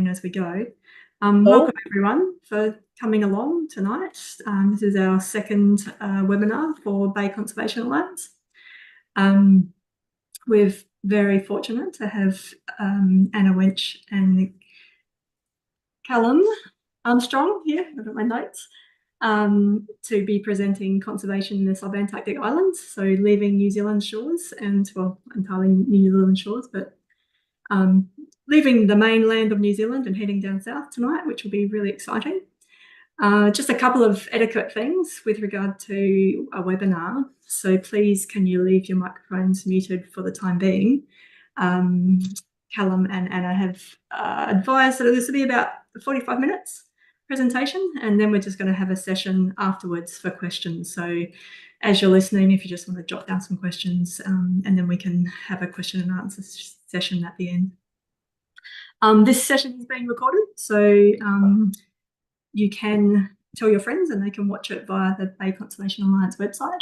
as we go. Oh, Welcome everyone for coming along tonight. This is our second webinar for Bay Conservation Alliance. We're very fortunate to have Anna Wentsch and Callum Armstrong here, I've got my notes, to be presenting conservation in the Subantarctic Islands, so leaving New Zealand shores and, well, entirely New Zealand shores, but leaving the mainland of New Zealand and heading down south tonight, which will be really exciting. Just a couple of etiquette things with regard to a webinar. So please, can you leave your microphones muted for the time being? Callum and Anna have advised that this will be about 45 minutes presentation, and then we're just going to have a session afterwards for questions. So as you're listening, if you just want to jot down some questions, and then we can have a question and answer session at the end. This session is being recorded, so you can tell your friends and they can watch it via the Bay Conservation Alliance website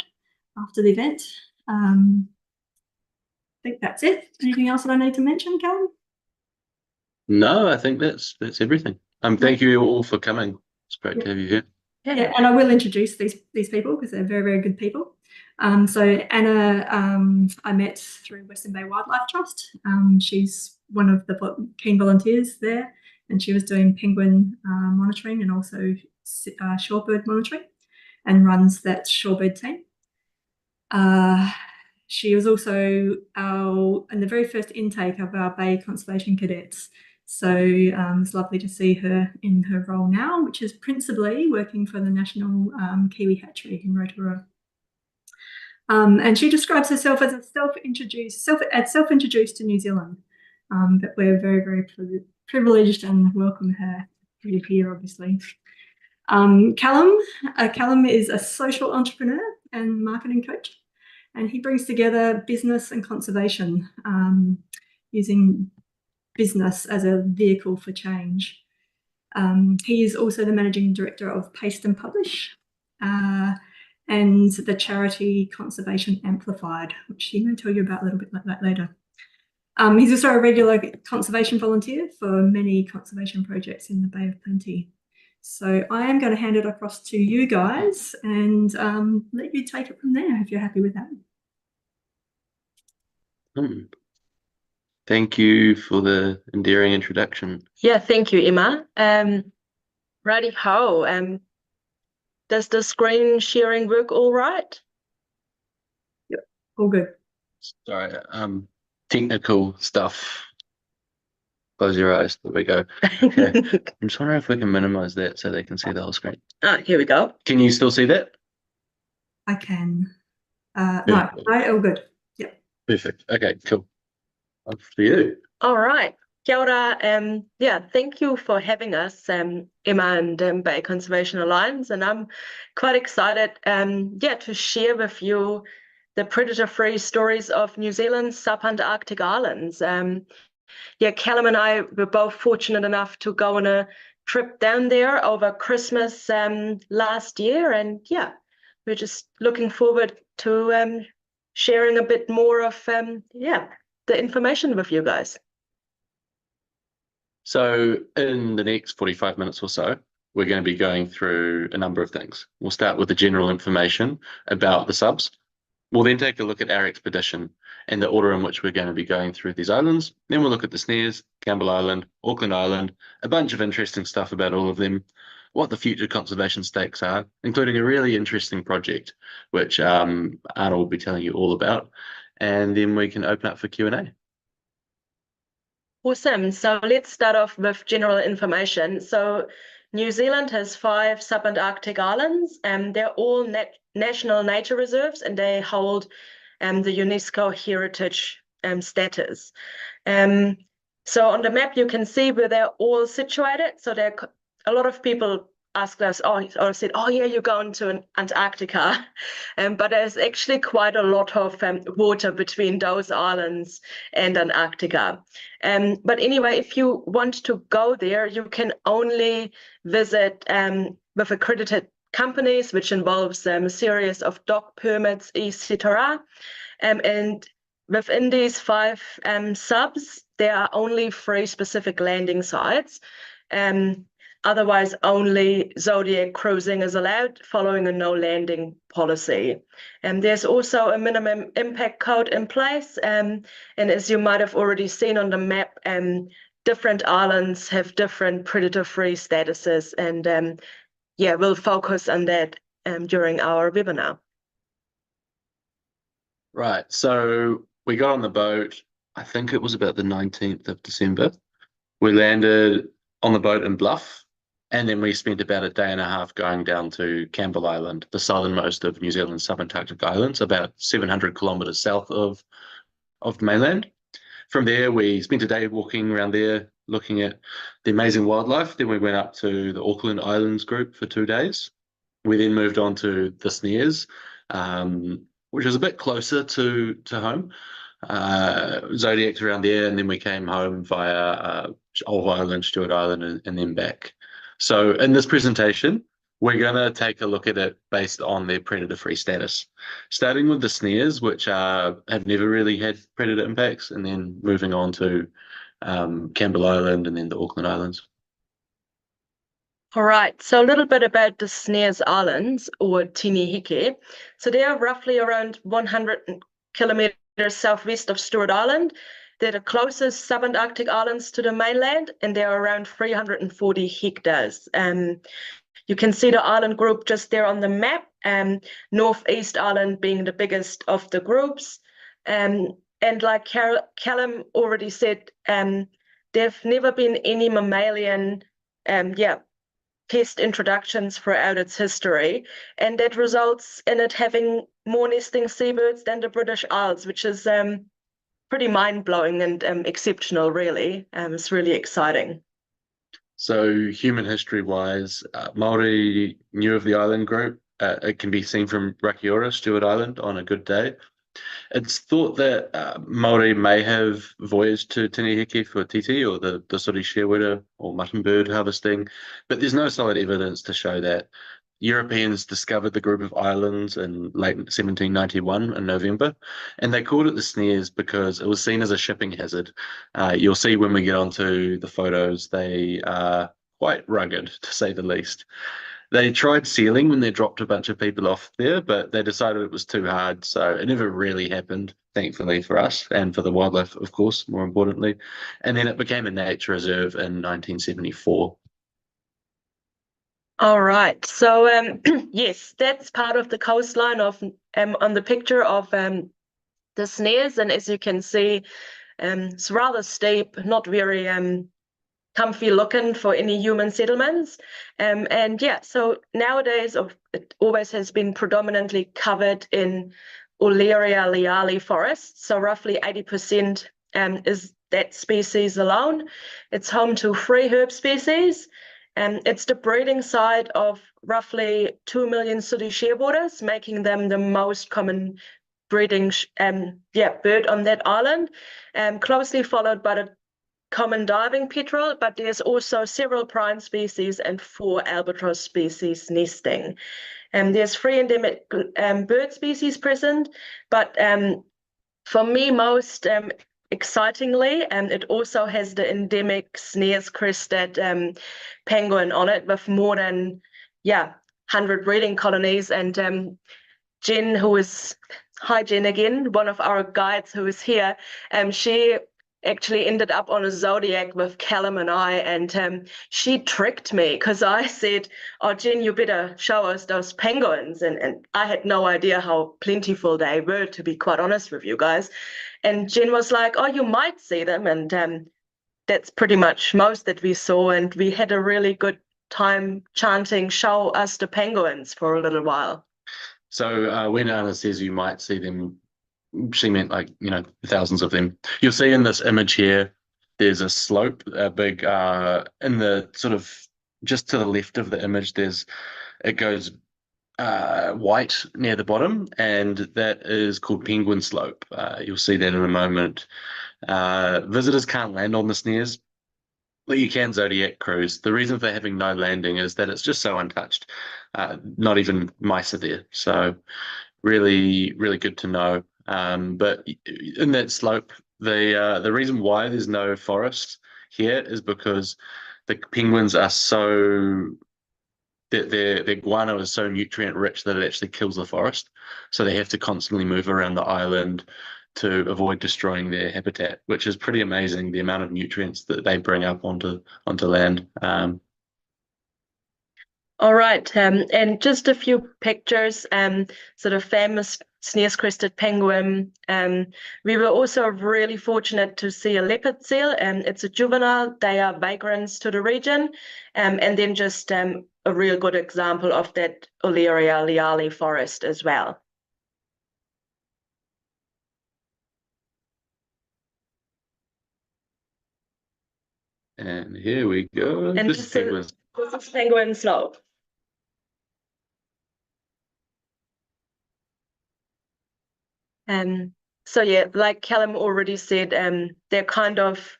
after the event. I think that's it. Anything else that I need to mention, Callum? No, I think that's everything. Thank you all for coming. It's great to have you here. Yeah, and I will introduce these people because they're very, very good people. So Anna, I met through Western Bay Wildlife Trust. She's one of the keen volunteers there, and she was doing penguin monitoring and also shorebird monitoring, and runs that shorebird team. She was also in the very first intake of our Bay Conservation Cadets. So it's lovely to see her in her role now, which is principally working for the National Kiwi Hatchery in Rotorua. And she describes herself as a self-introduced to New Zealand. But we're very, very privileged and welcome her here, obviously. Callum is a social entrepreneur and marketing coach, and he brings together business and conservation using business as a vehicle for change. He is also the managing director of Paste and Publish and the charity Conservation Amplified, which he may tell you about a little bit like that later. He's also a regular conservation volunteer for many conservation projects in the Bay of Plenty. So I am going to hand it across to you guys and let you take it from there if you're happy with that. Thank you for the endearing introduction. yeah, thank you, Emma. Righty-ho. Does the screen sharing work all right? Yep, all good. Sorry, technical stuff. Close your eyes. There we go. Okay. I'm just wondering if we can minimize that so they can see the whole screen. Here we go. Can you still see that? I can. No, all good. Yep. Perfect. Okay, cool. Up to you. All right. Kia ora. Yeah, thank you for having us, Emma and Bay Conservation Alliance. And I'm quite excited, to share with you the predator-free stories of New Zealand's Subantarctic Islands. Callum and I were both fortunate enough to go on a trip down there over Christmas last year. And we're just looking forward to sharing a bit more of the information with you guys. So in the next 45 minutes or so, we're going to be going through a number of things. We'll start with the general information about the subs. We'll then take a look at our expedition and the order in which we're going to be going through these islands. Then we'll look at the Snares, Campbell Island, Auckland Island, a bunch of interesting stuff about all of them, what the future conservation stakes are, including a really interesting project, which Anna will be telling you all about. And then we can open up for Q&A. Awesome. So let's start off with general information. So New Zealand has 5 subantarctic islands, and they're all national nature reserves, and they hold the UNESCO heritage status. So on the map, you can see where they're all situated. So a lot of people asked us, or said, oh yeah, you're going to Antarctica. But there's actually quite a lot of water between those islands and Antarctica. But anyway, if you want to go there, you can only visit with accredited companies, which involves a series of dock permits, etc. And within these 5 subs, there are only 3 specific landing sites. Otherwise, only Zodiac cruising is allowed following a no landing policy. And there's also a minimum impact code in place. And as you might have already seen on the map, different islands have different predator-free statuses. And yeah, we'll focus on that during our webinar. Right. So we got on the boat, I think it was about the 19th of December. We landed on the boat in Bluff, and then we spent about a day and a half going down to Campbell Island, the southernmost of New Zealand's Subantarctic islands, about 700 kilometers south of the mainland. From there, we spent a day walking around there, looking at the amazing wildlife. Then we went up to the Auckland Islands group for 2 days. We then moved on to the Snares, which was a bit closer to home. Zodiac's around there, and then we came home via Ulva Island, Stewart Island, and then back. So in this presentation, we're going to take a look at it based on their predator-free status, starting with the Snares, which have never really had predator impacts, and then moving on to Campbell Island and then the Auckland Islands. All right, so a little bit about the Snares Islands, or Tinihike. So they are roughly around 100 kilometers southwest of Stewart Island. They're the closest subantarctic islands to the mainland, and they're around 340 hectares. You can see the island group just there on the map, Northeast Island being the biggest of the groups. And like Callum already said, there've never been any mammalian pest introductions throughout its history, and that results in it having more nesting seabirds than the British Isles, which is pretty mind-blowing and exceptional, really. It's really exciting. So human history-wise, Māori knew of the island group. It can be seen from Rakiura, Stewart Island, on a good day. It's thought that Māori may have voyaged to Tinihike for titi, or the sori sherewera or mutton bird harvesting, but there's no solid evidence to show that. Europeans discovered the group of islands in late 1791 in November, and they called it the Snares because it was seen as a shipping hazard. You'll see when we get onto the photos, they are quite rugged, to say the least. They tried sealing when they dropped a bunch of people off there, but they decided it was too hard, so it never really happened, thankfully for us and for the wildlife, of course, more importantly. And then it became a nature reserve in 1974. All right, so yes, that's part of the coastline of on the picture of the Snares, and as you can see, it's rather steep, not very comfy looking for any human settlements. And yeah, so nowadays it always has been predominantly covered in Olearia leale forests. So roughly 80% is that species alone. It's home to 3 herb species. It's the breeding site of roughly 2 million sooty shearwaters, making them the most common breeding bird on that island, closely followed by the common diving petrel, but there's also several prime species and 4 albatross species nesting. There's 3 endemic bird species present, but for me most excitingly, it also has the endemic Snares crested penguin on it with more than 100 breeding colonies. And Jen, hi Jen again, one of our guides who is here, she actually ended up on a Zodiac with Callum and I, and she tricked me because I said, oh Jen, you better show us those penguins, and I had no idea how plentiful they were, to be quite honest with you guys. And Jen was like, oh, you might see them, and that's pretty much most that we saw, and we had a really good time chanting, show us the penguins, for a little while. So when Anna says you might see them, she meant thousands of them. You'll see in this image here, there's a slope, a big, in the sort of just to the left of the image, it goes white near the bottom, and that is called Penguin Slope. You'll see that in a moment. Visitors can't land on the Snares, but you can Zodiac cruise. The reason for having no landing is that it's just so untouched. Not even mice are there. So really, really good to know. But in that slope, the reason why there's no forest here is because the penguins are so their guano is so nutrient rich that it actually kills the forest. So they have to constantly move around the island to avoid destroying their habitat, which is pretty amazing, the amount of nutrients that they bring up onto land. All right, and just a few pictures, sort of famous Snares-crested penguin. We were also really fortunate to see a leopard seal, and it's a juvenile. They are vagrants to the region, and then just a real good example of that Olearia leale forest as well. And here we go. And This is Penguin Slope. So yeah, like Callum already said, they're kind of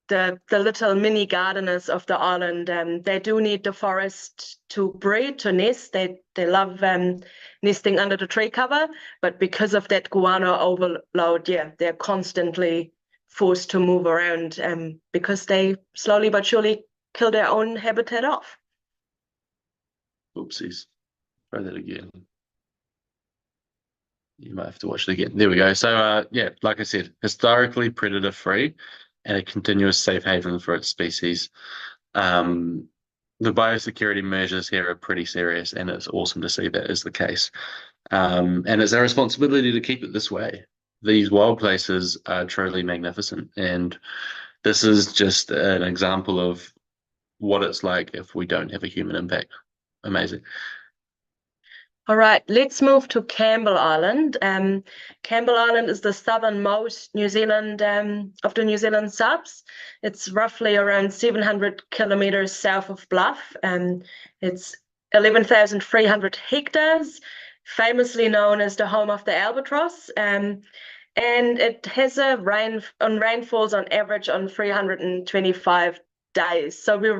the little mini gardeners of the island. They do need the forest to breed, to nest. They love nesting under the tree cover, but because of that guano overload, yeah, they're constantly forced to move around because they slowly but surely kill their own habitat off. Oopsies. Try that again. You might have to watch it again. There we go. So yeah, like I said, historically predator free and a continuous safe haven for its species. The biosecurity measures here are pretty serious, and it's awesome to see that is the case. And it's our responsibility to keep it this way. These wild places are truly magnificent, and this is just an example of what it's like if we don't have a human impact. Amazing. All right, let's move to Campbell Island. Campbell Island is the southernmost New Zealand of the New Zealand subs. It's roughly around 700 kilometers south of Bluff. It's 11,300 hectares, famously known as the home of the albatross. And it has rainfalls on average on 325 days. So you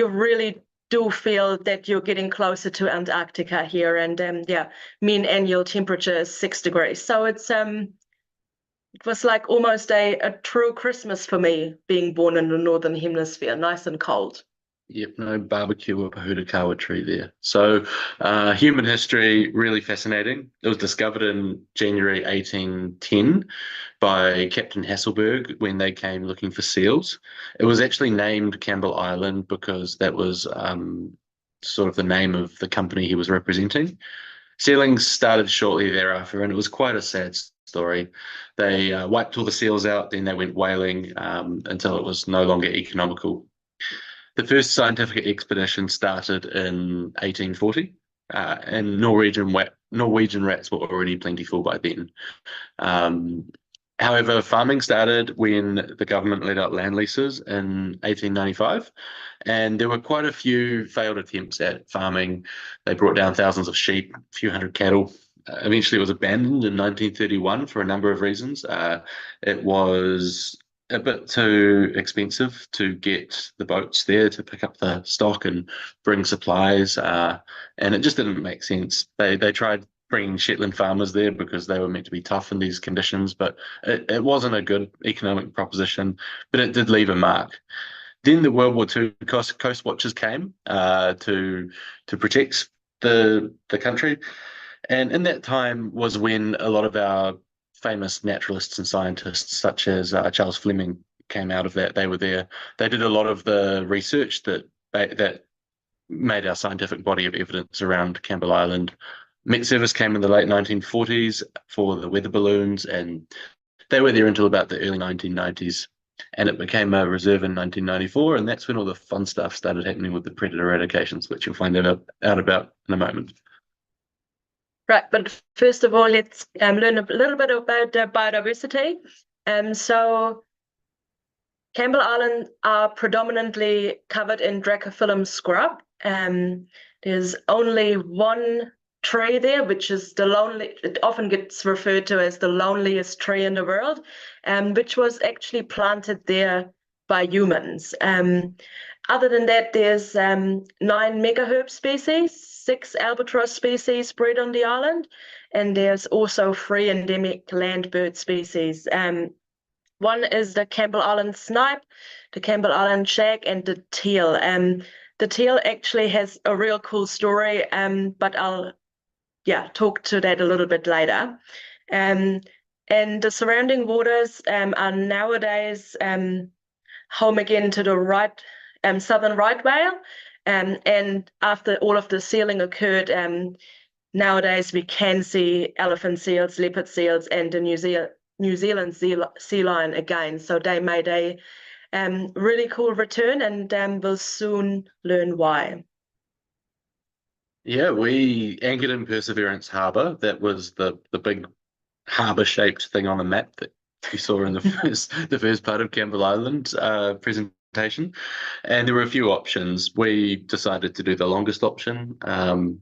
really do feel that you're getting closer to Antarctica here, and yeah, mean annual temperature is 6 degrees. So it was like almost a true Christmas for me, being born in the Northern Hemisphere, nice and cold. Yep, no barbecue or Pahudakawa tree there. So human history, really fascinating. It was discovered in January 1810 by Captain Hasselberg when they came looking for seals. It was actually named Campbell Island because that was sort of the name of the company he was representing. Sealing started shortly thereafter, and it was quite a sad story. They wiped all the seals out, then they went whaling until it was no longer economical. The first scientific expedition started in 1840, and Norwegian rats were already plentiful by then. However, farming started when the government let out land leases in 1895, and there were quite a few failed attempts at farming. They brought down thousands of sheep, a few hundred cattle. Eventually, it was abandoned in 1931 for a number of reasons. It was a bit too expensive to get the boats there to pick up the stock and bring supplies, and it just didn't make sense. They tried bringing Shetland farmers there because they were meant to be tough in these conditions, but it wasn't a good economic proposition, but it did leave a mark. Then the World War II coast watchers came to protect the country, and in that time was when a lot of our famous naturalists and scientists, such as Charles Fleming, came out of that. They were there. They did a lot of the research that made our scientific body of evidence around Campbell Island. Met Service came in the late 1940s for the weather balloons, and they were there until about the early 1990s. And it became a reserve in 1994, and that's when all the fun stuff started happening with the predator eradications, which you'll find out about in a moment. Right, but first of all, let's learn a little bit about biodiversity. So Campbell Island are predominantly covered in Dracophyllum scrub. There's only one tree there, which is it often gets referred to as the loneliest tree in the world, which was actually planted there by humans. Other than that, there's 9 megaherb species, 6 albatross species bred on the island, and there's also 3 endemic land bird species. One is the Campbell Island snipe, the Campbell Island shag, and the teal. The teal actually has a real cool story, but I'll talk to that a little bit later. And the surrounding waters are nowadays home again to the southern right whale. And after all of the sealing occurred, nowadays we can see elephant seals, leopard seals, and the New Zealand sea lion again. So they made a really cool return, and we'll soon learn why. Yeah, we anchored in Perseverance Harbour. That was the big harbour-shaped thing on the map that you saw in the first part of Campbell Island presentation. And there were a few options. We decided to do the longest option, and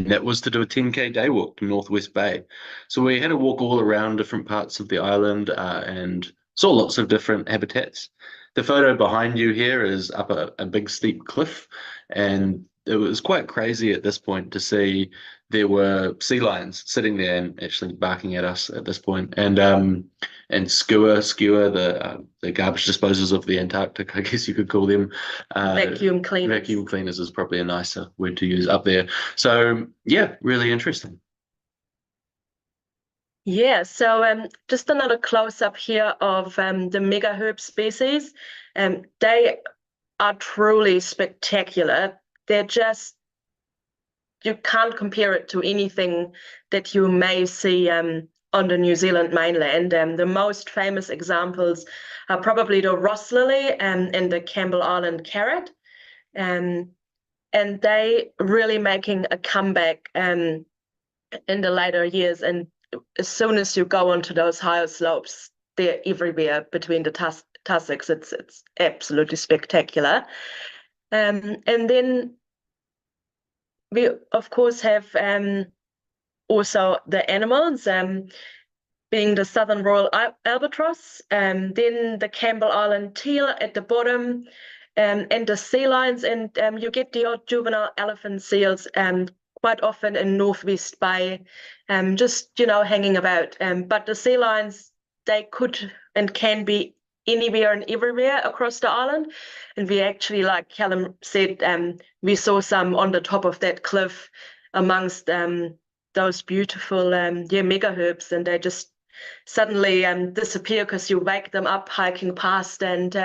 that was to do a 10K day walk to Northwest Bay. So we had to walk all around different parts of the island and saw lots of different habitats. The photo behind you here is up a big steep cliff, and it was quite crazy at this point to see there were sea lions sitting there and actually barking at us at this point. And skewer the garbage disposers of the Antarctic, I guess you could call them. Vacuum cleaners. Vacuum cleaners is probably a nicer word to use up there. So yeah, really interesting. Yeah, so just another close-up here of the megaherb species. They are truly spectacular. They're just, you can't compare it to anything that you may see on the New Zealand mainland. The most famous examples are probably the Ross lily and the Campbell Island carrot. And they really making a comeback in the later years. And as soon as you go onto those higher slopes, they're everywhere between the tussocks. It's absolutely spectacular. And then we, of course, have also the animals, being the southern royal albatross, then the Campbell Island teal at the bottom, and the sea lions, and you get the odd juvenile elephant seals quite often in Northwest Bay, just, hanging about. But the sea lions, they could and can be anywhere and everywhere across the island. And we actually, like Callum said, we saw some on the top of that cliff amongst those beautiful megaherbs, and they just suddenly disappear because you wake them up hiking past, and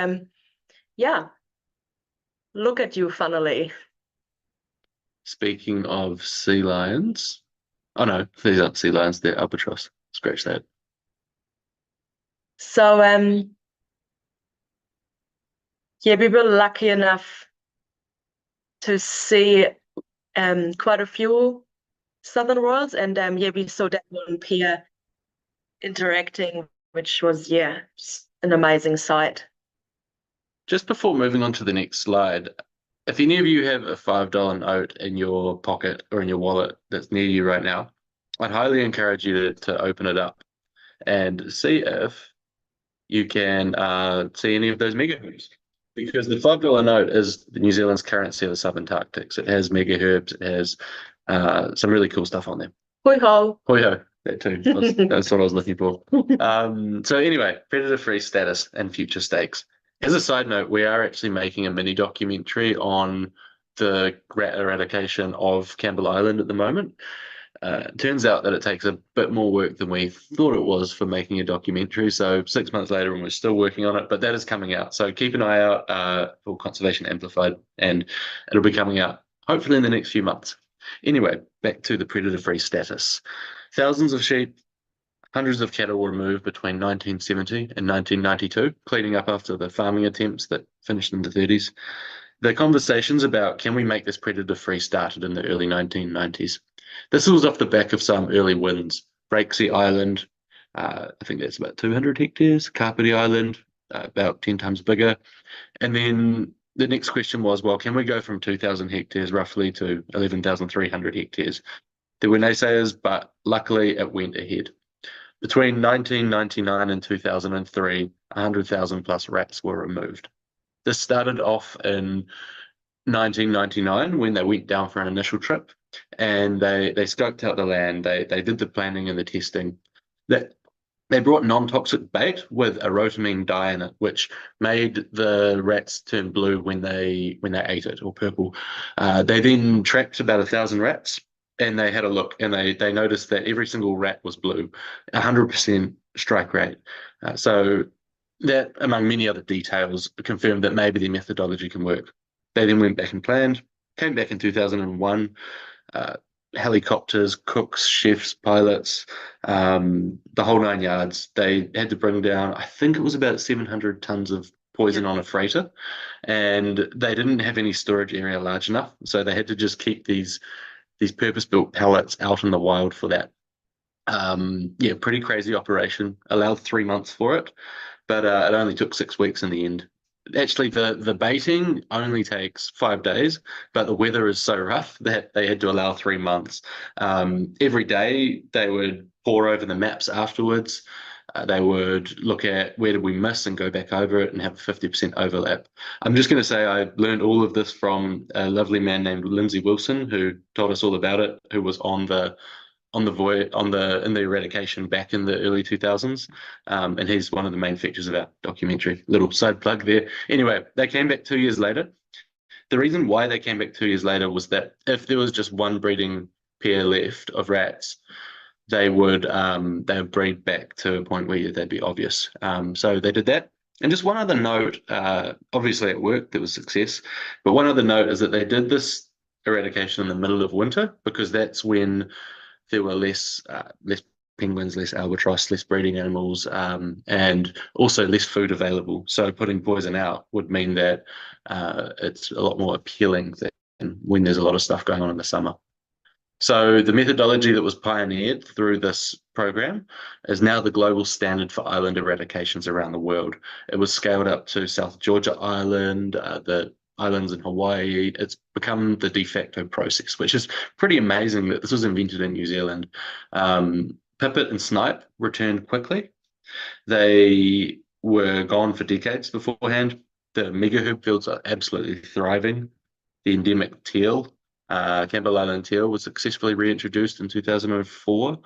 look at you funnily. Speaking of sea lions, oh no, these aren't sea lions, they're albatross. Scratch that. So we were lucky enough to see quite a few southern royals, and we saw that one pair interacting, which was just an amazing sight. Just before moving on to the next slide, if any of you have a $5 note in your pocket or in your wallet that's near you right now, I'd highly encourage you to open it up and see if you can see any of those megaherbs. Because the $5 note is New Zealand's currency of the Subantarctic. It has megaherbs, it has some really cool stuff on there. Hoi ho. Hoi ho, that too. That's what I was looking for. So anyway, predator-free status and future stakes. As a side note, we are actually making a mini documentary on the rat eradication of Campbell Island at the moment. It turns out that it takes a bit more work than we thought it was for making a documentary. So 6 months later, and we're still working on it, but that is coming out. So keep an eye out for Conservation Amplified, and it'll be coming out hopefully in the next few months. Anyway, back to the predator-free status. Thousands of sheep, hundreds of cattle were removed between 1970 and 1992, cleaning up after the farming attempts that finished in the 30s. The conversations about can we make this predator-free started in the early 1990s. This was off the back of some early wins. Breaksea Island, I think that's about 200 hectares. Kapiti Island, about 10 times bigger. And then the next question was, well, can we go from 2,000 hectares roughly to 11,300 hectares? There were naysayers, but luckily it went ahead. Between 1999 and 2003, 100,000 plus rats were removed. This started off in 1999 when they went down for an initial trip, and they scoped out the land. They did the planning and the testing. That they brought non-toxic bait with a rotamine dye in it, which made the rats turn blue when they ate it, or purple. They then tracked about 1,000 rats, and they had a look, and they noticed that every single rat was blue, 100% strike rate. So that, among many other details, confirmed that maybe their methodology can work. They then went back and planned, came back in 2001, helicopters, cooks, chefs, pilots, the whole 9 yards. They had to bring down, I think it was about 700 tons of poison on a freighter, and they didn't have any storage area large enough, so they had to just keep these purpose-built pallets out in the wild for that. Yeah, pretty crazy operation. Allowed 3 months for it, but it only took 6 weeks in the end. Actually, the baiting only takes 5 days, but the weather is so rough that they had to allow 3 months. Every day they would pore over the maps afterwards. They would look at where did we miss and go back over it and have a 50% overlap. I'm just going to say I learned all of this from a lovely man named Lindsay Wilson, who told us all about it, who was in the eradication back in the early 2000s, and he's one of the main features of our documentary. Little side plug there. Anyway, they came back 2 years later. The reason why they came back 2 years later was that if there was just one breeding pair left of rats, they would breed back to a point where they'd be obvious. So they did that. And just one other note, obviously it worked, there was success, but one other note is that they did this eradication in the middle of winter, because that's when there were less penguins, less albatross, less breeding animals, and also less food available. So putting poison out would mean that it's a lot more appealing than when there's a lot of stuff going on in the summer. So the methodology that was pioneered through this program is now the global standard for island eradications around the world. It was scaled up to South Georgia Island, the islands in Hawaii. It's become the de facto process, which is pretty amazing that this was invented in New Zealand. Pipit and snipe returned quickly. They were gone for decades beforehand. The megaherb fields are absolutely thriving. The endemic teal, Campbell Island teal, was successfully reintroduced in 2004.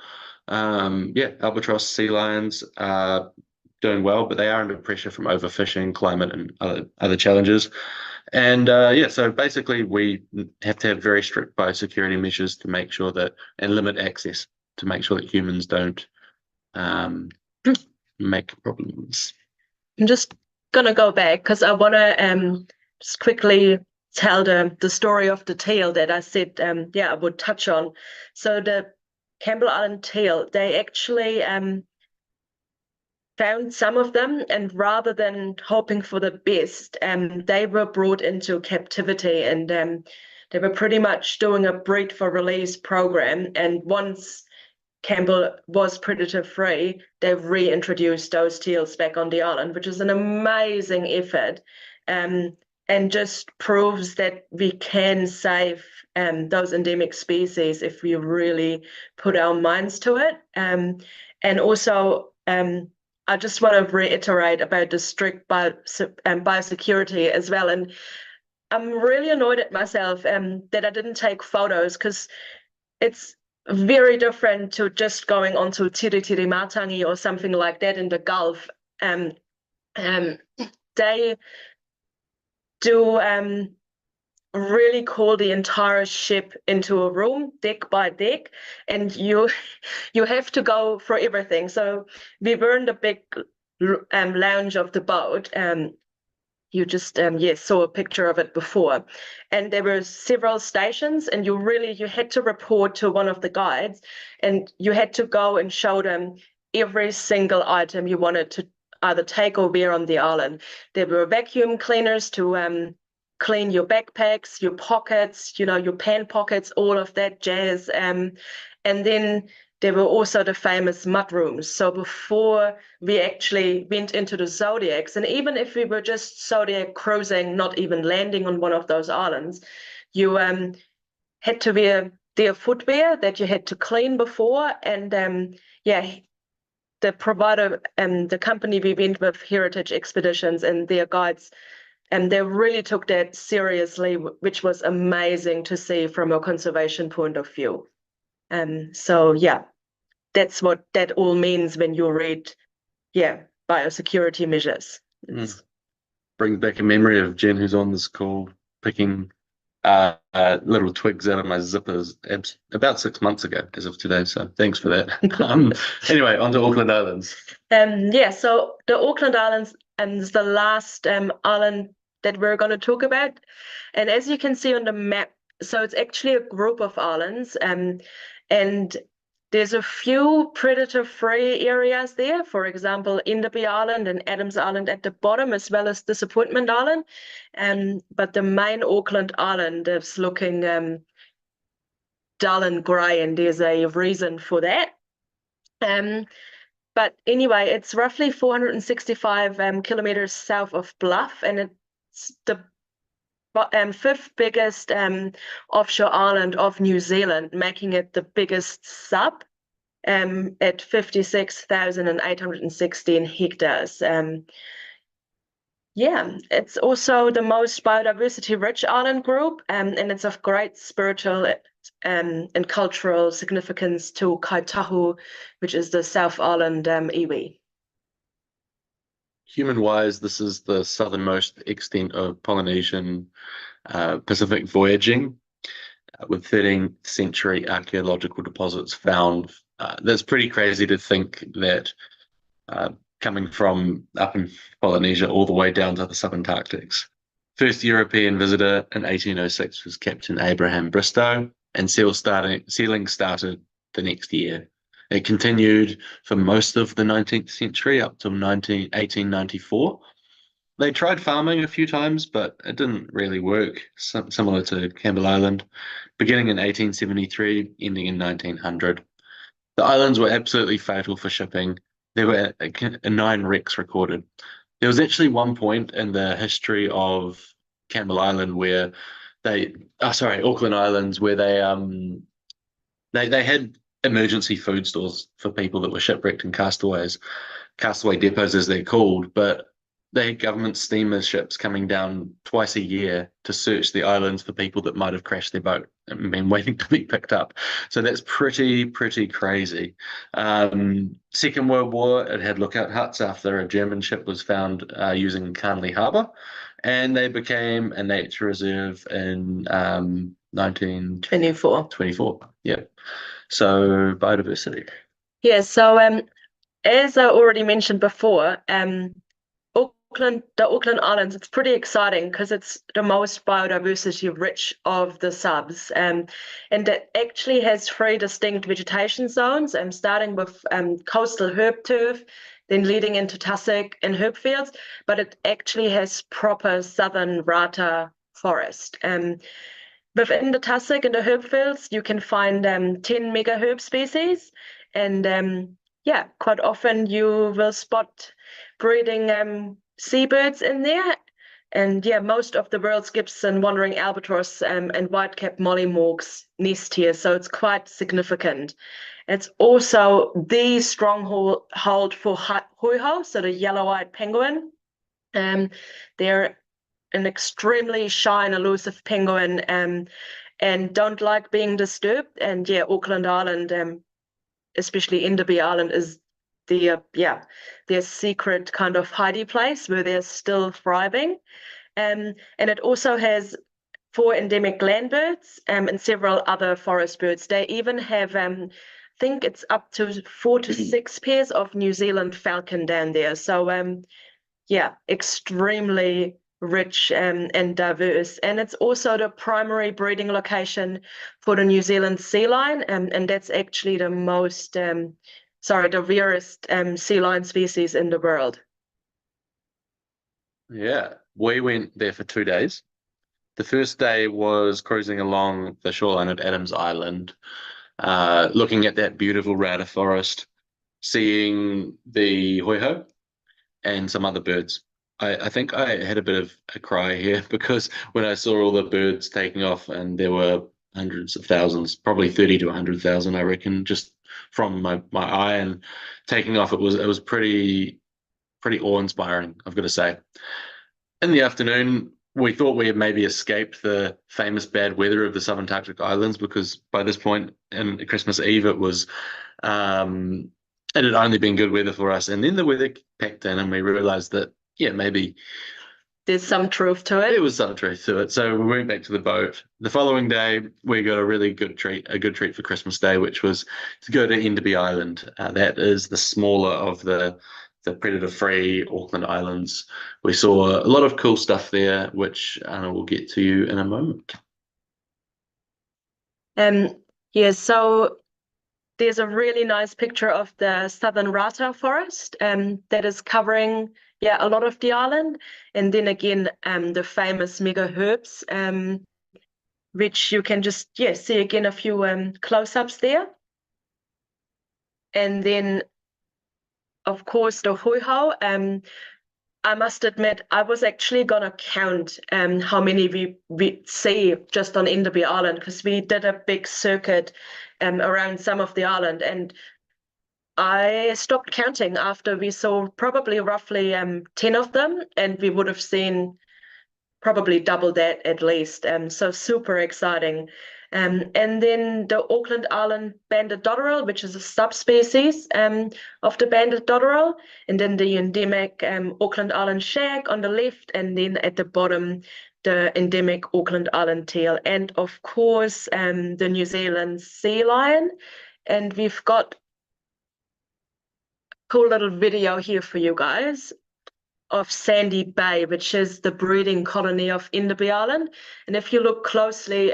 Yeah, albatross, sea lions are doing well, but they are under pressure from overfishing, climate, and other challenges. And yeah, so basically we have to have very strict biosecurity measures to make sure that, and limit access to make sure that humans don't make problems. I'm just gonna go back because I want to just quickly tell the story of the teal that I said yeah, I would touch on. So the Campbell Island teal, they actually found some of them, and rather than hoping for the best, they were brought into captivity, and they were pretty much doing a breed for release program. And once Campbell was predator free, they've reintroduced those teals back on the island, which is an amazing effort, and just proves that we can save those endemic species if we really put our minds to it. And also, I just want to reiterate about the strict biosecurity as well. And I'm really annoyed at myself that I didn't take photos, because it's very different to just going onto Tiritiri Matangi or something like that in the Gulf. They do really call the entire ship into a room, deck by deck, and you have to go for everything. So we were in the big lounge of the boat. You just saw a picture of it before, and there were several stations, and you had to report to one of the guides, and you had to go and show them every single item you wanted to either take or wear on the island. There were vacuum cleaners to clean your backpacks, your pockets, your pan pockets, all of that jazz. And then there were also the famous mud rooms. So before we actually went into the Zodiacs, and even if we were just Zodiac cruising, not even landing on one of those islands, you had to wear their footwear that you had to clean before. And yeah, the provider and the company we went with, Heritage Expeditions, and their guides and they really took that seriously, which was amazing to see from a conservation point of view. So yeah, that's what that all means when you read, biosecurity measures. Brings back a memory of Jen, who's on this call, picking little twigs out of my zippers about 6 months ago as of today. So thanks for that. Anyway, on to Auckland Islands. So the Auckland Islands is the last island that we're going to talk about. And as you can see on the map, so it's actually a group of islands, and there's a few predator-free areas there. For example, Enderby Island and Adams Island at the bottom, as well as Disappointment Island. But the main Auckland Island is looking dull and grey, and there's a reason for that. But anyway, it's roughly 465 kilometers south of Bluff, and it's the fifth biggest offshore island of New Zealand, making it the biggest sub at 56,816 hectares. It's also the most biodiversity-rich island group, and it's of great spiritual and cultural significance to Kaitahu, which is the South Island iwi. Human-wise, this is the southernmost extent of Polynesian Pacific voyaging, with 13th century archaeological deposits found. That's pretty crazy to think that coming from up in Polynesia all the way down to the Subantarctics. First European visitor in 1806 was Captain Abraham Bristow, and sealing started the next year. It continued for most of the 19th century up till 1894. They tried farming a few times, but it didn't really work, similar to Campbell Island, beginning in 1873, ending in 1900. The islands were absolutely fatal for shipping. There were 9 wrecks recorded. There was actually one point in the history of Campbell Island where Auckland Islands, where they had emergency food stores for people that were shipwrecked and castaway depots as they're called, but they had government steamer ships coming down twice a year to search the islands for people that might have crashed their boat and been waiting to be picked up. So that's pretty crazy. Second World War, it had lookout huts after a German ship was found using Canley Harbour, and they became a nature reserve in 1924. Yeah. So biodiversity. Yeah, so as I already mentioned before, the Auckland Islands, it's pretty exciting because it's the most biodiversity rich of the subs, and it actually has 3 distinct vegetation zones, starting with coastal herb turf, then leading into tussock and herb fields, but it actually has proper southern rata forest. Within the tussock and the herb fields, you can find 10 mega herb species, and quite often you will spot breeding seabirds in there, and most of the world's gibson, wandering albatross, and white-capped mollymawks nest here, so it's quite significant. It's also the stronghold for hoiho, so the yellow-eyed penguin. They're an extremely shy and elusive penguin, and don't like being disturbed. And Auckland Island, especially Enderby Island, is their secret kind of hidey place where they're still thriving. And it also has 4 endemic land birds and several other forest birds. They even have, I think it's up to 4 to 6 pairs of New Zealand falcon down there. So extremely rich and diverse. And it's also the primary breeding location for the New Zealand sea lion, and that's actually the rarest sea lion species in the world. Yeah, we went there for 2 days. The first day was cruising along the shoreline of Adams Island, looking at that beautiful rata forest, seeing the hoiho and some other birds. I think I had a bit of a cry here because when I saw all the birds taking off, and there were hundreds of thousands, probably 30 to 100,000, I reckon, just from my eye and taking off, it was pretty awe-inspiring, I've got to say. In the afternoon, we thought we had maybe escaped the famous bad weather of the Subantarctic Islands, because by this point in Christmas Eve, it had only been good weather for us. And then the weather packed in, and we realized that, yeah, maybe There's some truth to there it. was some truth to it. So we went back to the boat. The following day, we got a really good treat for Christmas Day, which was to go to Enderby Island. That is the smaller of the predator-free Auckland Islands. We saw a lot of cool stuff there, which we'll get to you in a moment. Yeah, so there's a really nice picture of the southern rata forest that is covering a lot of the island, and then again the famous mega herbs, which you can just see again a few close-ups there, and then of course the hui-ho. I must admit, I was actually gonna count how many we see just on Enderby Island, because we did a big circuit around some of the island, and I stopped counting after we saw probably roughly 10 of them, and we would have seen probably double that at least. So super exciting. And then the Auckland Island banded dotterel, which is a subspecies of the banded dotterel, and then the endemic Auckland Island shag on the left, and then at the bottom the endemic Auckland Island teal, and of course the New Zealand sea lion. And we've got a cool little video here for you guys of Sandy Bay, which is the breeding colony of Enderby Island. And if you look closely,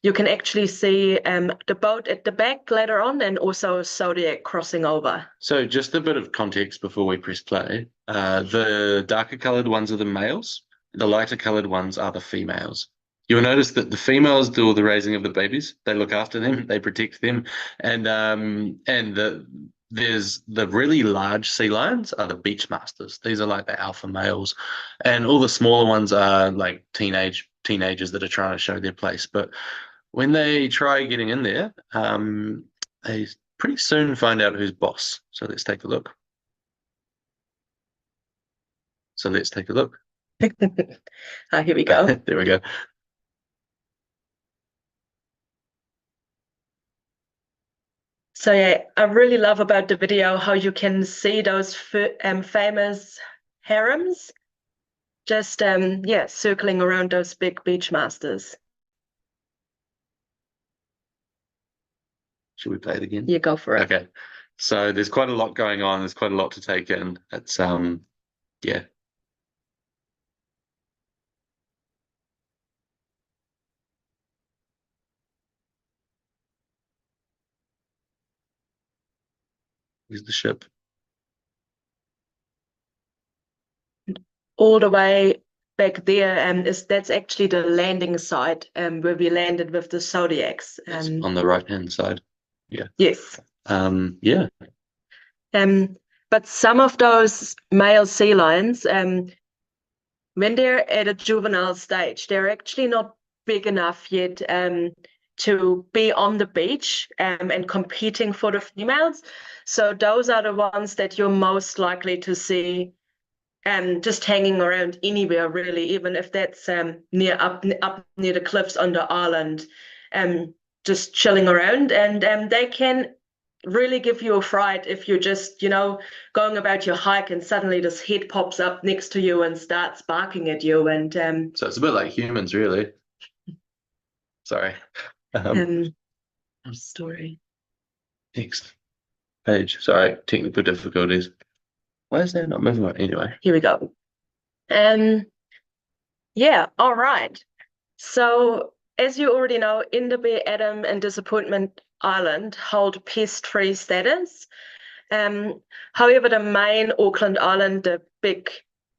you can actually see the boat at the back later on, and also Zodiac crossing over. So just a bit of context before we press play. The darker coloured ones are the males. The lighter coloured ones are the females. You'll notice that the females do all the raising of the babies. They look after them, they protect them, and there's the really large sea lions are the beach masters. These are like the alpha males, and all the smaller ones are like teenagers that are trying to show their place. But when they try getting in there, they pretty soon find out who's boss. So let's take a look. Here we go. There we go. So yeah, I really love about the video how you can see those famous harems just circling around those big beach masters. Should we play it again? Yeah, go for it. Okay. So there's quite a lot going on. There's quite a lot to take in. It's yeah. Here's the ship. All the way back there, that's actually the landing site where we landed with the Zodiacs. It's on the right-hand side. Yeah. Yes. Yeah. But some of those male sea lions, when they're at a juvenile stage, they're actually not big enough yet to be on the beach and competing for the females. So those are the ones that you're most likely to see just hanging around anywhere, really, even if that's up near the cliffs on the island, just chilling around. And they can really give you a fright if you're just, going about your hike and suddenly this head pops up next to you and starts barking at you. And so it's a bit like humans, really. Sorry. Story. Next page. Sorry, technical difficulties. Why is that not moving on? Anyway. Here we go. Yeah, all right. So as you already know, Enderby, Adam, and Disappointment Island hold pest-free status. However, the main Auckland Island, the big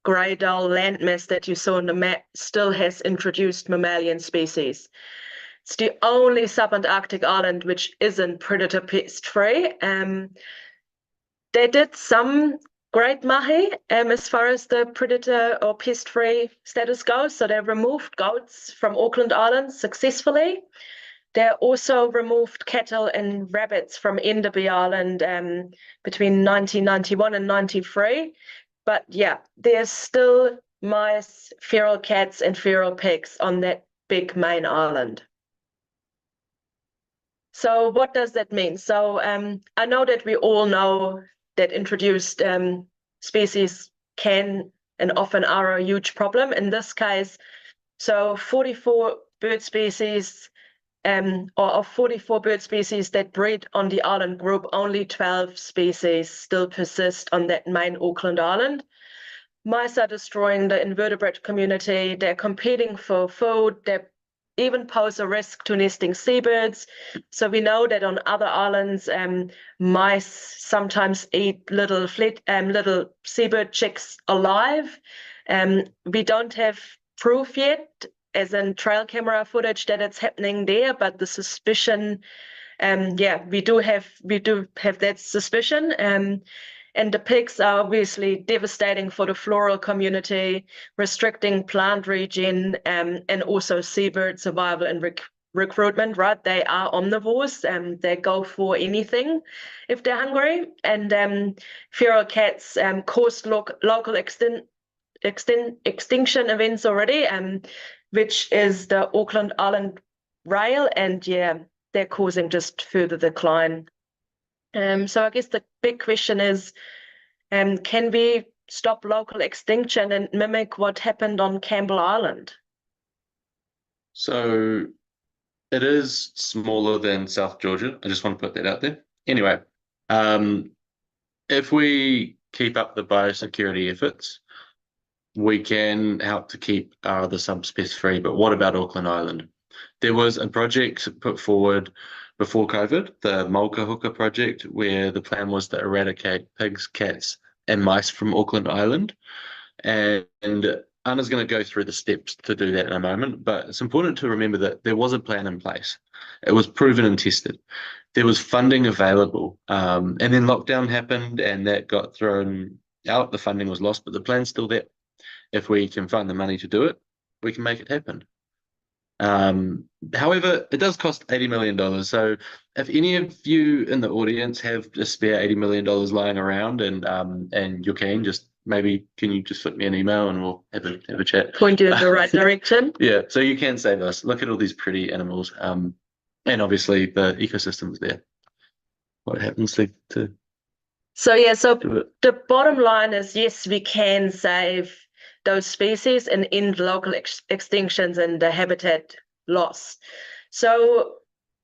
grey dull landmass that you saw on the map, still has introduced mammalian species. It's the only subantarctic island which isn't predator pest-free. They did some great mahi as far as the predator or pest-free status goes. So they removed goats from Auckland Islands successfully. They also removed cattle and rabbits from Enderby Island between 1991 and 93. But yeah, there's still mice, feral cats, and feral pigs on that big main island. So what does that mean? So I know that we all know that introduced species can and often are a huge problem. In this case, so 44 bird species, or of 44 bird species that breed on the island group, only 12 species still persist on that main Auckland Island. Mice are destroying the invertebrate community. They're competing for food. They even pose a risk to nesting seabirds. So we know that on other islands, mice sometimes eat little seabird chicks alive. We don't have proof yet, as in trail camera footage, that it's happening there, but the suspicion, we do have that suspicion. And the pigs are obviously devastating for the floral community, restricting plant regen, and also seabird survival and recruitment, right? They are omnivores, and they go for anything if they're hungry. And feral cats caused local extinction events already, which is the Auckland Island rail, and they're causing just further decline. So I guess the big question is, can we stop local extinction and mimic what happened on Campbell Island? So it is smaller than South Georgia. I just want to put that out there. Anyway, if we keep up the biosecurity efforts, we can help to keep our other subspecies free. But what about Auckland Island? There was a project put forward before COVID, the Mulka project, where the plan was to eradicate pigs, cats, and mice from Auckland Island. And Anna's going to go through the steps to do that in a moment, but it's important to remember that there was a plan in place. It was proven and tested. There was funding available, and then lockdown happened and that got thrown out. The funding was lost, but the plan's still there. If we can find the money to do it, we can make it happen. However, it does cost $80 million. So if any of you in the audience have a spare $80 million lying around and you're keen, just maybe can you just flip me an email and we'll have a chat. Point you in the right direction. Yeah, so you can save us. Look at all these pretty animals. And obviously the ecosystem's there. What happens to So the bottom line is, yes, we can save those species and end local extinctions and the habitat loss. So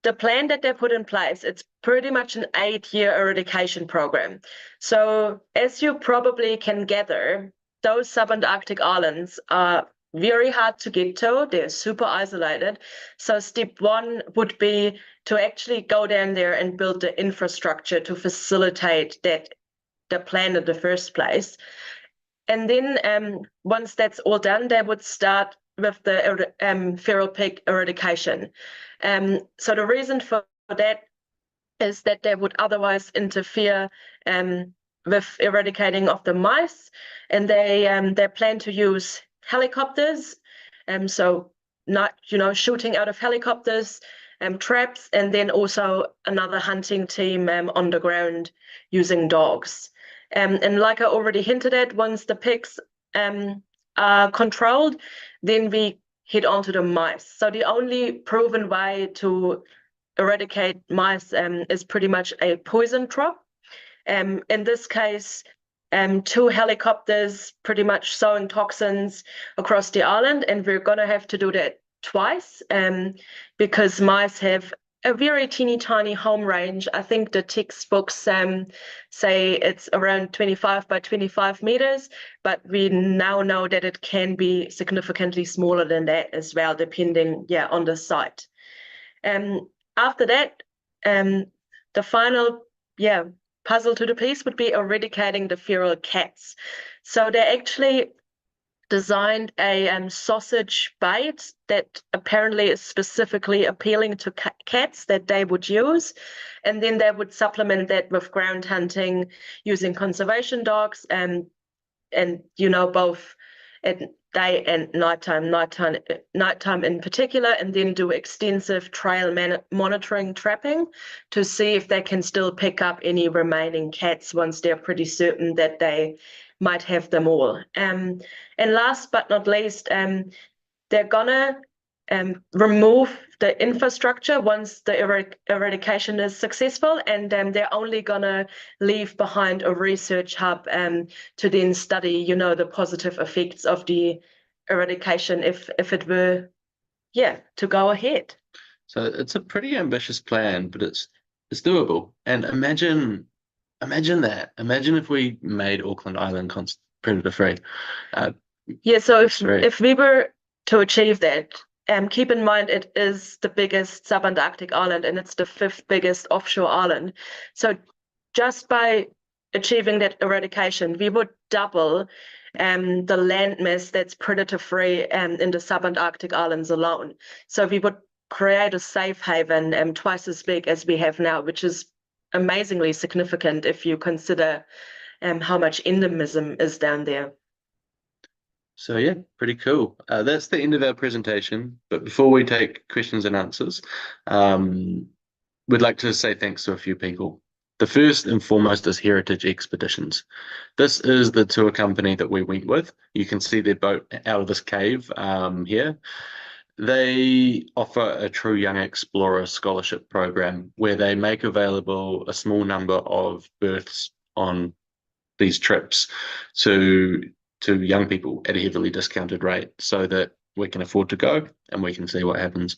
the plan that they put in place, it's pretty much an 8-year eradication program. So as you probably can gather, those subantarctic islands are very hard to get to. They're super isolated. So step 1 would be to actually go down there and build the infrastructure to facilitate the plan in the first place. And then once that's all done, they would start with the feral pig eradication. So the reason for that is that they would otherwise interfere with eradicating of the mice, and they plan to use helicopters, so not shooting out of helicopters, traps, and then also another hunting team on the ground using dogs. And like I already hinted at, once the pigs are controlled, then we head on to the mice. So the only proven way to eradicate mice is pretty much a poison trap. In this case, 2 helicopters pretty much sowing toxins across the island, and we're going to have to do that twice because mice have a very teeny tiny home range. I think the textbooks say it's around 25 by 25 meters, but we now know that it can be significantly smaller than that as well, depending on the site. After that, the final puzzle to the piece would be eradicating the feral cats. So they actually designed a sausage bait that apparently is specifically appealing to cats that they would use, and then they would supplement that with ground hunting using conservation dogs and both day and nighttime in particular, and then do extensive trail monitoring trapping to see if they can still pick up any remaining cats once they're pretty certain that they might have them all. And last but not least, they're gonna remove the infrastructure once the eradication is successful, and they're only gonna leave behind a research hub to then study, you know, the positive effects of the eradication if it were, to go ahead. So it's a pretty ambitious plan, but it's doable. And imagine that. Imagine if we made Auckland Island predator free. So if we were to achieve that, keep in mind it is the biggest subantarctic island, and it's the 5th biggest offshore island. So just by achieving that eradication, we would double the land mass that's predator free in the subantarctic islands alone. So we would create a safe haven twice as big as we have now, which is amazingly significant if you consider how much endemism is down there. So yeah, pretty cool. That's the end of our presentation. But before we take questions and answers, we'd like to say thanks to a few people. The first and foremost is Heritage Expeditions. This is the tour company that we went with. You can see their boat out of this cave here. They offer a true young explorer scholarship program where they make available a small number of berths on these trips to young people at a heavily discounted rate so that we can afford to go and we can see what happens.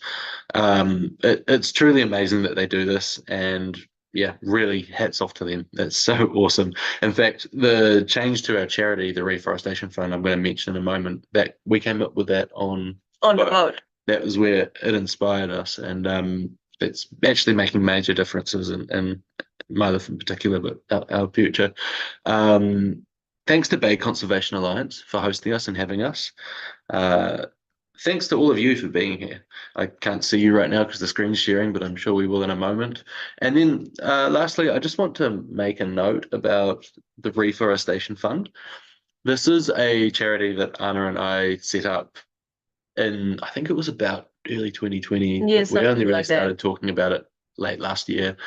It's truly amazing that they do this, and yeah, really hats off to them. That's so awesome. In fact, the change to our charity, the Reforestation Fund, I'm going to mention in a moment, that we came up with that on the boat. That was where it inspired us, and it's actually making major differences in my life in particular, but our future. Thanks to Bay Conservation Alliance for hosting us and having us. Thanks to all of you for being here. I can't see you right now because the screen's sharing, but I'm sure we will in a moment. And then lastly, I just want to make a note about the Reforestation Fund. This is a charity that Anna and I set up in, I think it was about early 2020. Yes, we only really like started talking about it late last year.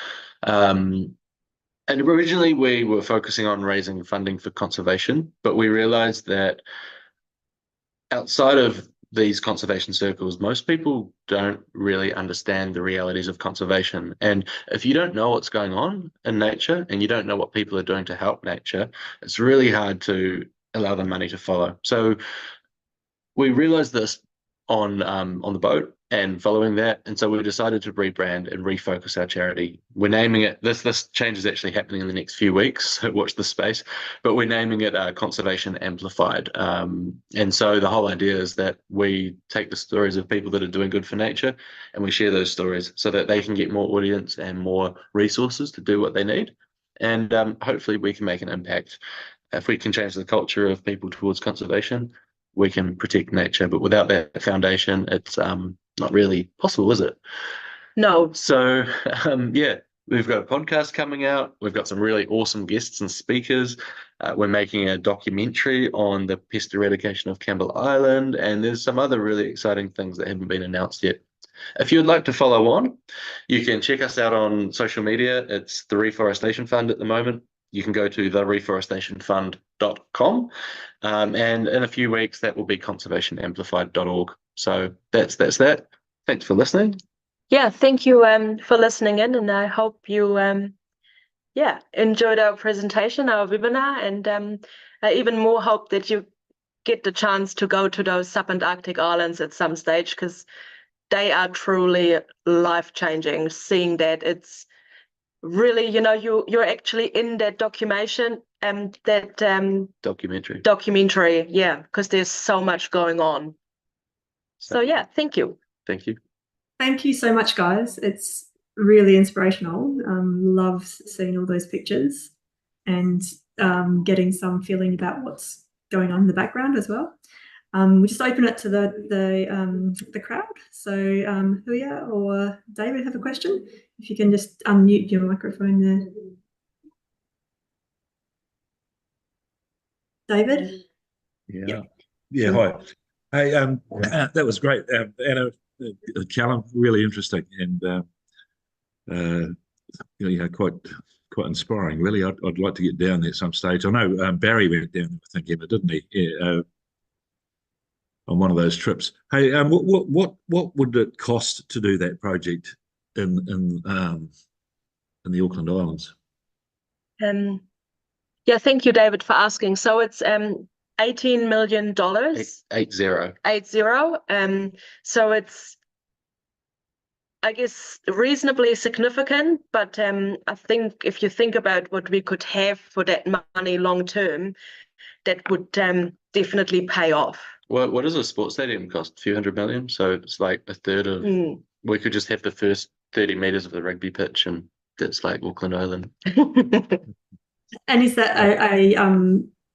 And originally we were focusing on raising funding for conservation, but we realized that outside of these conservation circles, most people don't really understand the realities of conservation. And if you don't know what's going on in nature and you don't know what people are doing to help nature, it's really hard to allow the money to follow. So we realized this on the boat and following that, and so we decided to rebrand and refocus our charity. We're naming it, this change is actually happening in the next few weeks, so watch the space, but we're naming it Conservation Amplified. And so the whole idea is that we take the stories of people that are doing good for nature and we share those stories so that they can get more audience and more resources to do what they need, and hopefully we can make an impact. If we can change the culture of people towards conservation, we can protect nature, but without that foundation, it's not really possible, is it? No. So yeah, we've got a podcast coming out. We've got some really awesome guests and speakers. We're making a documentary on the pest eradication of Campbell Island, and there's some other really exciting things that haven't been announced yet. If you'd like to follow on, you can check us out on social media. It's the Reforestation Fund at the moment. You can go to thereforestationfund.com, and in a few weeks that will be conservationamplified.org. So that's that. Thanks for listening. Yeah, thank you for listening in, and I hope you enjoyed our presentation, our webinar, and I even more hope that you get the chance to go to those subantarctic islands at some stage, because they are truly life-changing. Seeing that, it's really, you're actually in that documentation and that documentary, yeah, because there's so much going on. So yeah, thank you. Thank you. Thank you so much, guys. It's really inspirational. Love seeing all those pictures and getting some feeling about what's going on in the background as well. We just open it to the crowd. So Huya or David have a question? If you can just unmute your microphone there. David? Yeah. Yeah, hi. Hey, that was great. Anna, Callum, really interesting and quite inspiring. Really, I'd like to get down there at some stage. I know Barry went down there, I think, Emma, didn't he? Yeah, on one of those trips. Hey, what would it cost to do that project in the Auckland Islands? Yeah, thank you, David, for asking. So it's $18 million. 80. 80. So it's, I guess, reasonably significant, but I think if you think about what we could have for that money long term, that would definitely pay off. What does a sports stadium cost? A few $100 million. So it's like a third of. We could just have the first 30 meters of the rugby pitch, and that's like Auckland Island. And is that a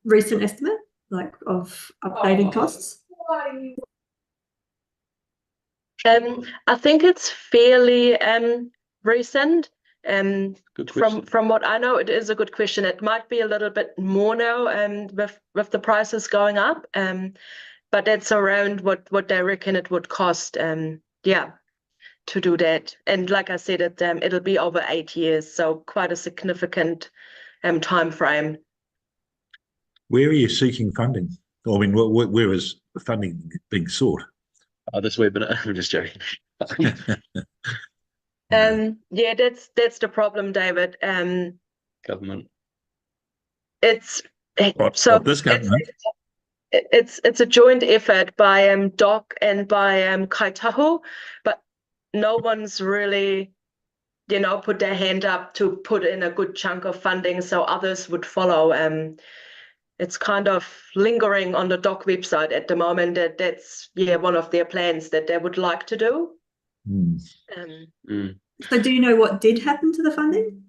recent estimate, like of updated costs? I think it's fairly recent. Good question. From what I know, it is a good question. It might be a little bit more now with the prices going up, but that's around what they reckon it would cost. Yeah, to do that. And like I said, it'll be over 8 years, so quite a significant time frame. Where are you seeking funding? I mean, where is the funding being sought? This webinar. I'm just joking. Yeah, that's the problem, David. Government. It's This government. It's a joint effort by DOC and by Kaitahu, but no one's really, put their hand up to put in a good chunk of funding so others would follow. It's kind of lingering on the DOC website at the moment. That's one of their plans that they would like to do. So do you know what did happen to the funding?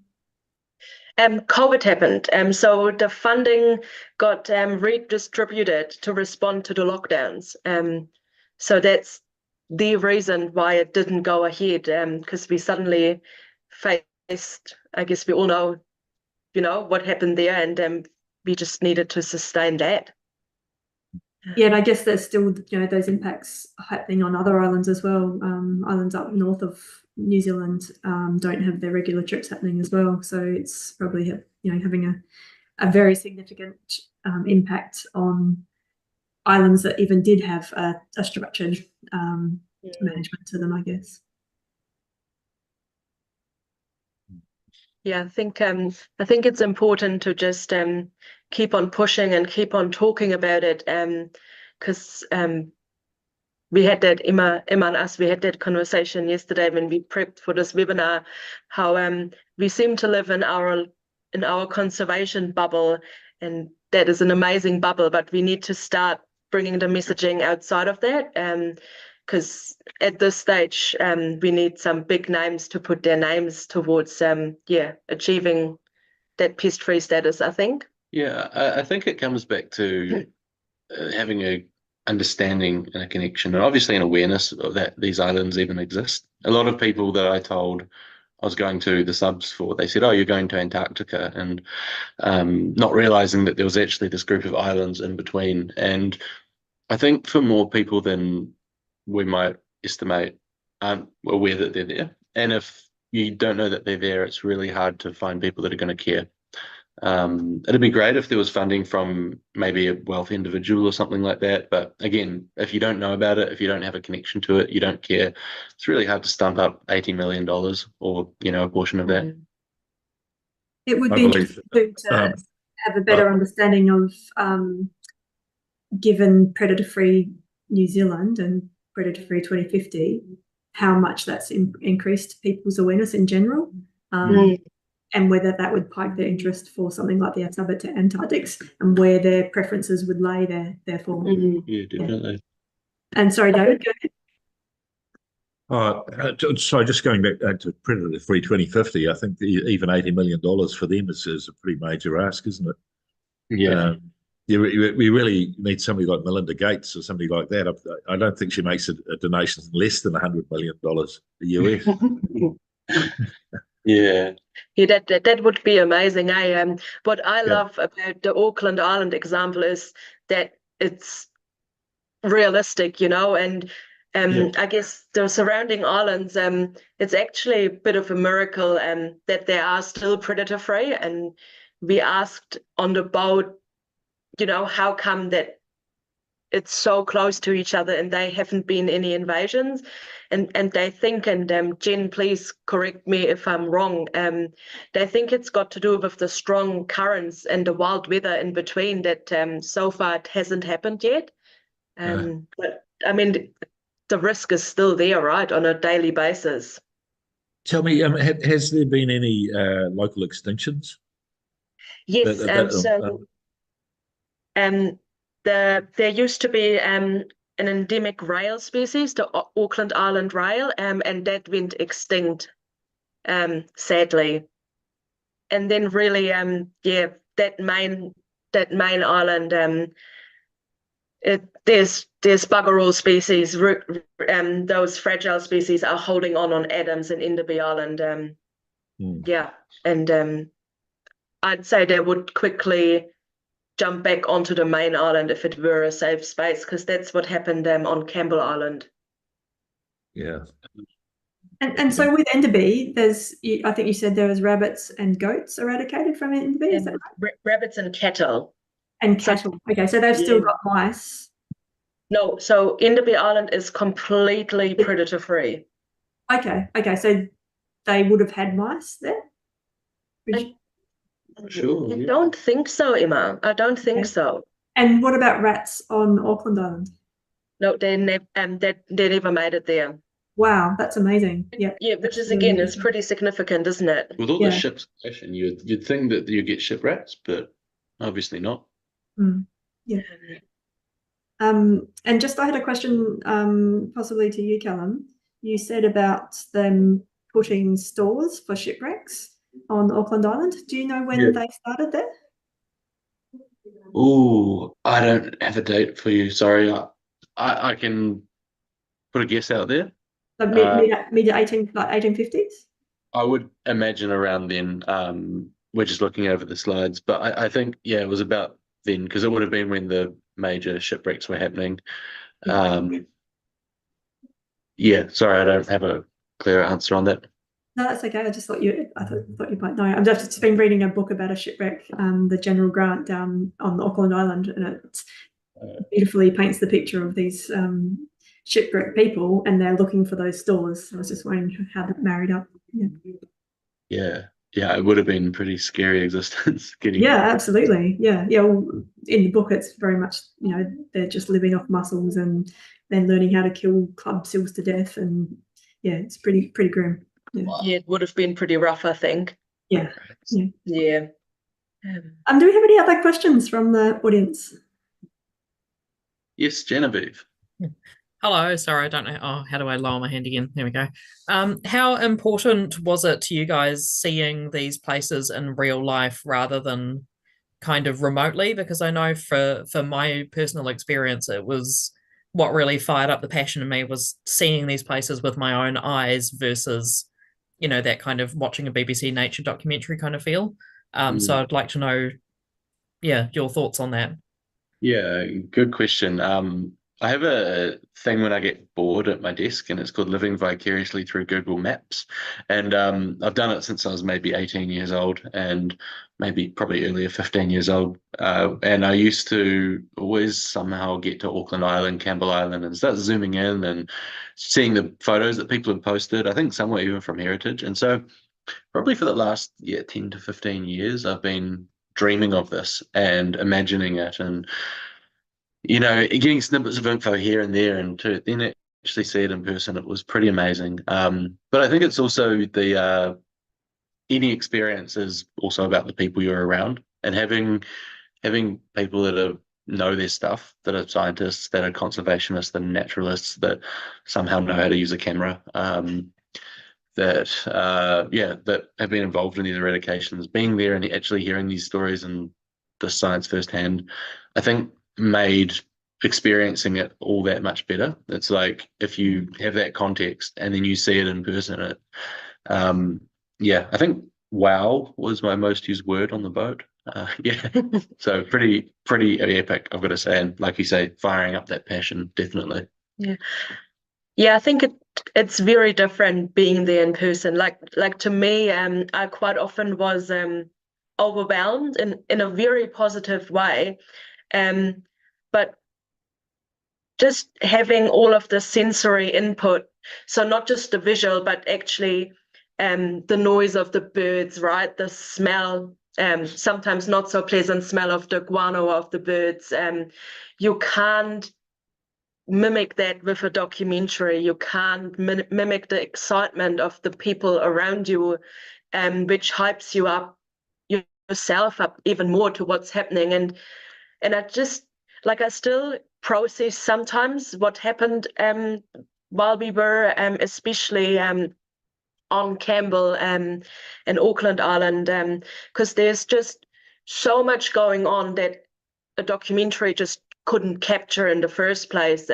COVID happened, so the funding got redistributed to respond to the lockdowns. So that's the reason why it didn't go ahead, because we suddenly faced, I guess we all know, what happened there, and we just needed to sustain that. Yeah, and I guess there's still, those impacts happening on other islands as well. Islands up north of New Zealand don't have their regular trips happening as well. So it's probably, having a very significant impact on islands that even did have a structured management to them, I guess. Yeah, I think it's important to just keep on pushing and keep on talking about it, because we had that, Emma and us, we had that conversation yesterday when we prepped for this webinar, how we seem to live in our conservation bubble, and that is an amazing bubble, but we need to start bringing the messaging outside of that, because at this stage, we need some big names to put their names towards, achieving that pest-free status, I think. Yeah, I think it comes back to having a understanding and a connection, and obviously an awareness of that these islands even exist. A lot of people that I told I was going to the subs for, they said, "Oh, you're going to Antarctica," and not realizing that there was actually this group of islands in between. And I think for more people than we might estimate aren't aware that they're there. And if you don't know that they're there, it's really hard to find people that are going to care. It'd be great if there was funding from maybe a wealthy individual or something like that. But again, if you don't know about it, if you don't have a connection to it, you don't care, it's really hard to stump up $80 million or, a portion of that. It would be interesting to have a better understanding of, given predator-free New Zealand and predator-free 2050, how much that's increased people's awareness in general. And whether that would pique their interest for something like the Antarctics, and where their preferences would lay therefore. Yeah, definitely. And sorry, David, go ahead. So just going back to predator-free 2050, I think even $80 million for them is a pretty major ask, isn't it? Yeah. We really need somebody like Melinda Gates or somebody like that. I don't think she makes a donation less than $100 million US. Yeah, that would be amazing. What I love about the Auckland Island example is that it's realistic, and Yeah. I guess the surrounding islands, it's actually a bit of a miracle that they are still predator free. And we asked on the boat, how come that it's so close to each other and they haven't been any invasions, and they think, and Jen, please correct me if I'm wrong, they think it's got to do with the strong currents and the wild weather in between that so far it hasn't happened yet. But I mean, the risk is still there, right, on a daily basis. Tell me, has there been any local extinctions? Yes, that, there used to be an endemic rail species, the Auckland Island rail, and that went extinct, sadly. And then really, that main island, there's bugger all species. Those fragile species are holding on Adams and Enderby Island. Yeah, and I'd say they would quickly jump back onto the main island if it were a safe space, because that's what happened on Campbell Island. Yeah. And so with Enderby, I think you said there was rabbits and goats eradicated from Enderby, is that right? Rabbits and cattle. And cattle. Okay, so they've still got mice. No, so Enderby Island is completely predator free. Okay, so they would have had mice there? Sure. I don't think so, Emma. I don't think so. And what about rats on Auckland Island? No, they never made it there. Wow, that's amazing. Yeah. Yeah, which is again is pretty significant, isn't it? With all the ships crashing, you'd think that you get shipwrecks, but obviously not. Yeah. And just I had a question, possibly to you, Callum. You said about them putting stores for shipwrecks on Auckland Island. Do you know when they started there? Oh, I don't have a date for you. Sorry, I can put a guess out there. Like mid 1850s. I would imagine around then. We're just looking over the slides, but I think it was about then, because it would have been when the major shipwrecks were happening. Sorry, I don't have a clear answer on that. No, that's okay. I just thought you might know. I've just been reading a book about a shipwreck, the General Grant down on Auckland Island, and it beautifully paints the picture of these shipwrecked people, and they're looking for those stores. So I was just wondering how that married up. Yeah, it would have been a pretty scary existence. Absolutely. Well, in the book, it's very much they're just living off mussels and then learning how to kill club seals to death, and it's pretty grim. Yeah, it would have been pretty rough, I think. Yeah. Do we have any other questions from the audience? Yes, Genevieve. Hello, sorry, I don't know. Oh, how do I lower my hand again? There we go. How important was it to you guys seeing these places in real life rather than kind of remotely? Because I know for my personal experience, it was what really fired up the passion in me was seeing these places with my own eyes versus, that kind of watching a BBC nature documentary kind of feel. So I'd like to know, your thoughts on that. Yeah, good question. I have a thing when I get bored at my desk, and it's called Living Vicariously Through Google Maps. And I've done it since I was maybe 18 years old, and probably earlier, 15 years old. And I used to always somehow get to Auckland Island, Campbell Island, and start zooming in and seeing the photos that people have posted. I think some were even from Heritage. And so probably for the last 10 to 15 years, I've been dreaming of this and imagining it, and getting snippets of info here and there, and to then actually see it in person, it was pretty amazing. But I think it's also any experience is also about the people you're around, and having people that know their stuff, that are scientists, that are conservationists, that are naturalists, that somehow know how to use a camera, that have been involved in these eradications, being there and actually hearing these stories and the science firsthand, I think made experiencing it all that much better. It's like if you have that context and then you see it in person, I think wow was my most used word on the boat. Yeah, so pretty epic, I've got to say, and like you say, firing up that passion, definitely. Yeah, I think it's very different being there in person. Like to me, I quite often was overwhelmed in a very positive way. But just having all of the sensory input, so not just the visual, but actually the noise of the birds, right? The smell, sometimes not so pleasant smell of the guano of the birds. You can't mimic that with a documentary. You can't mimic the excitement of the people around you, which hypes you up yourself up even more to what's happening. And I just I still process sometimes what happened while we were especially on Campbell and Auckland Island, because there's just so much going on that a documentary just couldn't capture in the first place.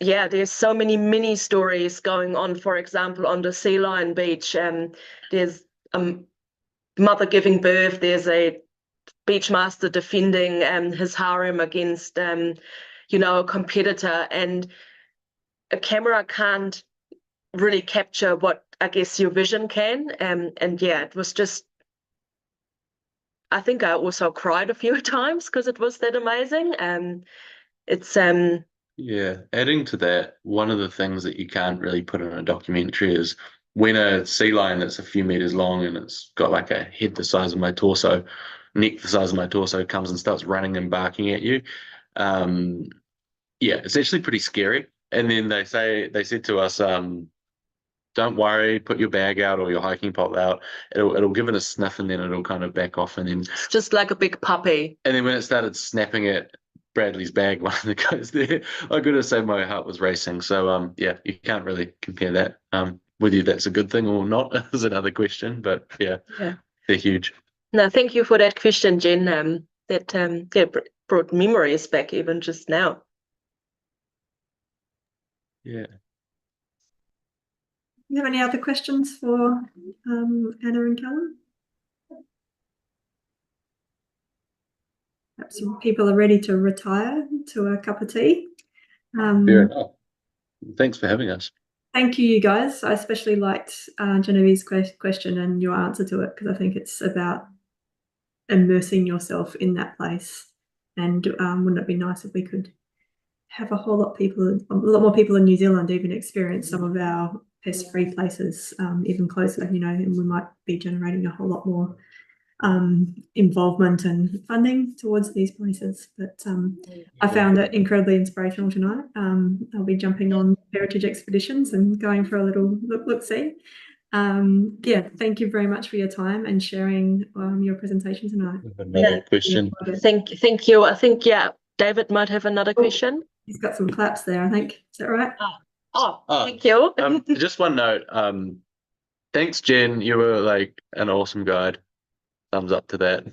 Yeah, there's so many mini stories going on. For example, on the Sea Lion Beach, there's a mother giving birth. There's a beachmaster defending his harem against, a competitor, and a camera can't really capture what I guess your vision can. And yeah, it was just. I think I also cried a few times because it was that amazing. It's Yeah, adding to that, one of the things that you can't really put in a documentary is when a sea lion that's a few meters long and it's got like a head the size of my torso, neck the size of my torso, comes and starts running and barking at you. Yeah, it's actually pretty scary. And then they said to us, don't worry, put your bag out or your hiking pole out. It'll give it a sniff and then it'll kind of back off, and then it's just like a big puppy. And then when it started snapping at Bradley's bag, one of the guys there, I gotta say my heart was racing. So yeah, you can't really compare that. Whether that's a good thing or not is another question. But yeah, they're huge. No, thank you for that question, Jen. That brought memories back even just now. Yeah. You have any other questions for Anna and Callum? Perhaps people are ready to retire to a cup of tea. Fair enough. Thanks for having us. Thank you, you guys. I especially liked Genevieve's question and your answer to it, because I think it's about immersing yourself in that place. And wouldn't it be nice if we could have a lot more people in New Zealand even experience some of our pest-free places even closer, and we might be generating a whole lot more involvement and funding towards these places. But I found it incredibly inspirational tonight. I'll be jumping on heritage expeditions and going for a little look-see. Yeah, thank you very much for your time and sharing your presentation tonight. Another question. Thank you. I think David might have another question. He's got some claps there, I think. Is that right? Thank you. Just one note. Thanks, Jen. You were like an awesome guide. Thumbs up to that.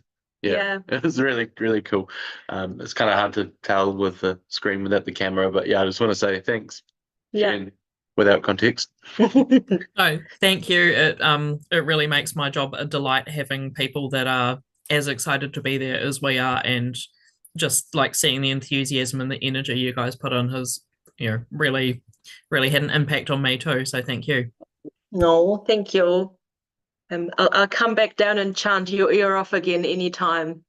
Yeah. It was really, really cool. It's kind of hard to tell with the screen without the camera, but yeah, I just want to say thanks, Jen, without context. No, thank you. It really makes my job a delight having people that are as excited to be there as we are, and just like seeing the enthusiasm and the energy you guys put on has, really, really had an impact on me too. So thank you. No, thank you. I'll come back down and chant your ear off again anytime.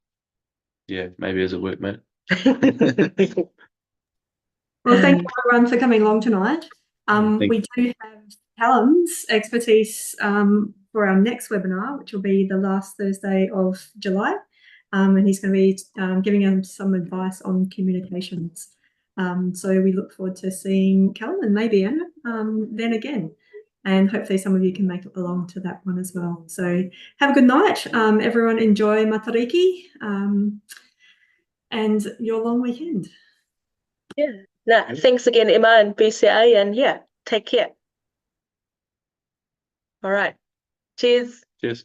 Yeah, maybe as a workmate. Well, thank you everyone for coming along tonight. We do have Callum's expertise for our next webinar, which will be the last Thursday of July. And he's going to be giving us some advice on communications. So we look forward to seeing Callum and maybe Anna then again. And hopefully some of you can make it along to that one as well. So have a good night. Everyone enjoy Matariki and your long weekend. Yeah. No, thanks again, Emma and BCA, and take care. All right. Cheers. Cheers.